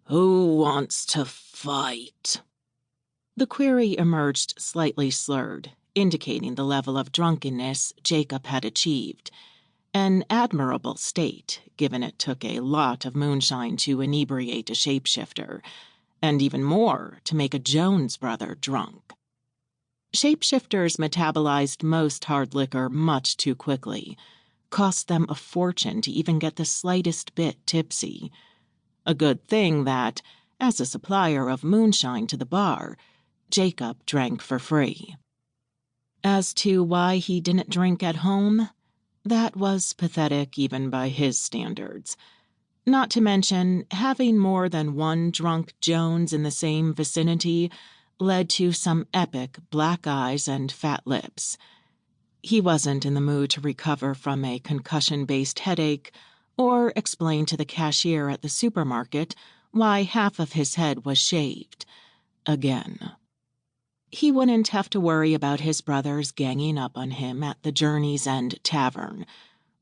Who wants to fight? The query emerged slightly slurred, indicating the level of drunkenness Jakob had achieved. An admirable state, given it took a lot of moonshine to inebriate a shapeshifter, and even more to make a Jones brother drunk. Shapeshifters metabolized most hard liquor much too quickly. Cost them a fortune to even get the slightest bit tipsy. A good thing that, as a supplier of moonshine to the bar, Jakob drank for free. As to why he didn't drink at home, that was pathetic even by his standards. Not to mention, having more than one drunk Jones in the same vicinity led to some epic black eyes and fat lips. He wasn't in the mood to recover from a concussion-based headache or explain to the cashier at the supermarket why half of his head was shaved. Again. He wouldn't have to worry about his brothers ganging up on him at the Journey's End Tavern,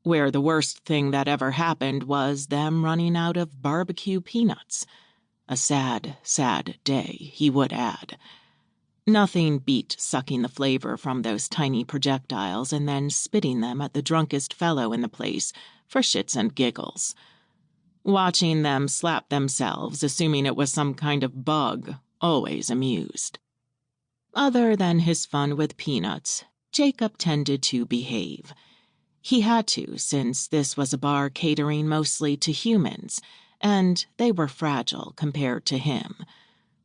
where the worst thing that ever happened was them running out of barbecue peanuts. A sad, sad day, he would add. Nothing beat sucking the flavor from those tiny projectiles and then spitting them at the drunkest fellow in the place for shits and giggles. Watching them slap themselves, assuming it was some kind of bug, always amused. Other than his fun with peanuts, Jakob tended to behave. He had to, since this was a bar catering mostly to humans, and they were fragile compared to him.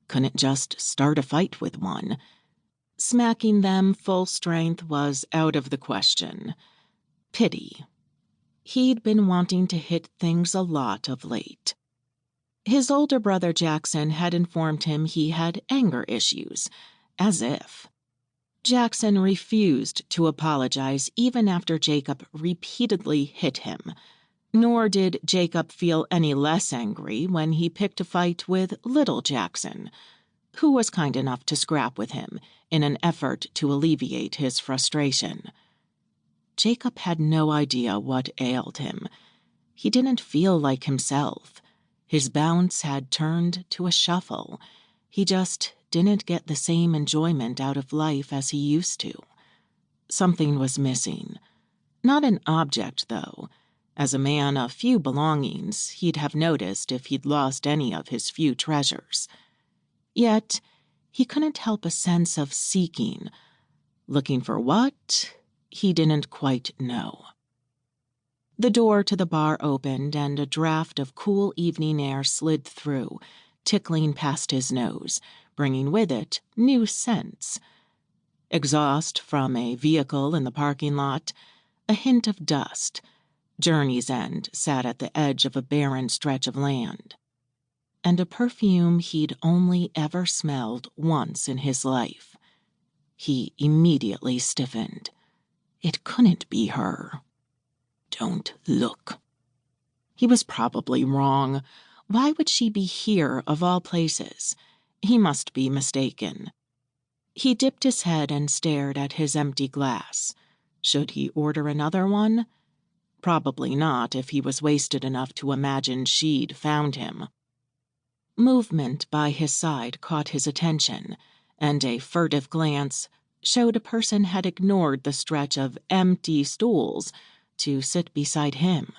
Couldn't just start a fight with one. Smacking them full strength was out of the question. Pity. He'd been wanting to hit things a lot of late. His older brother Jackson had informed him he had anger issues, as if. Jackson refused to apologize even after Jakob repeatedly hit him, nor did Jakob feel any less angry when he picked a fight with little Jackson, who was kind enough to scrap with him in an effort to alleviate his frustration. Jakob had no idea what ailed him. He didn't feel like himself. His bounce had turned to a shuffle. He just didn't get the same enjoyment out of life as he used to. Something was missing. Not an object, though. As a man of few belongings, he'd have noticed if he'd lost any of his few treasures. Yet, he couldn't help a sense of seeking. Looking for what? He didn't quite know. The door to the bar opened and a draft of cool evening air slid through, tickling past his nose, bringing with it new scents. Exhaust from a vehicle in the parking lot, a hint of dust. Journey's End sat at the edge of a barren stretch of land. And a perfume he'd only ever smelled once in his life. He immediately stiffened. It couldn't be her. Don't look. He was probably wrong. Why would she be here, of all places? He must be mistaken. He dipped his head and stared at his empty glass. Should he order another one? Probably not if he was wasted enough to imagine she'd found him. Movement by his side caught his attention, and a furtive glance showed a person had ignored the stretch of empty stools to sit beside him.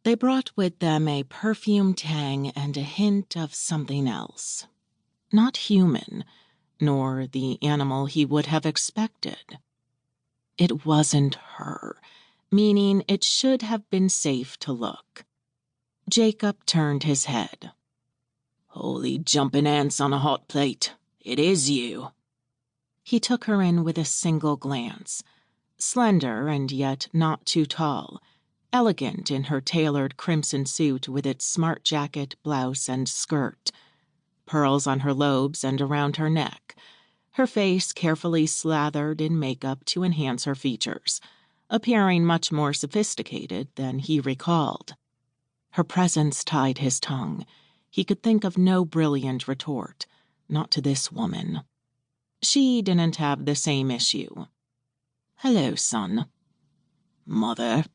They brought with them a perfume tang and a hint of something else. Not human, nor the animal he would have expected. It wasn't her, meaning it should have been safe to look. Jakob turned his head. Holy jumping ants on a hot plate. It is you. He took her in with a single glance. Slender and yet not too tall, elegant in her tailored crimson suit with its smart jacket, blouse, and skirt. Pearls on her lobes and around her neck. Her face carefully slathered in makeup to enhance her features, appearing much more sophisticated than he recalled. Her presence tied his tongue. He could think of no brilliant retort, not to this woman. She didn't have the same issue. Hello, son. Mother,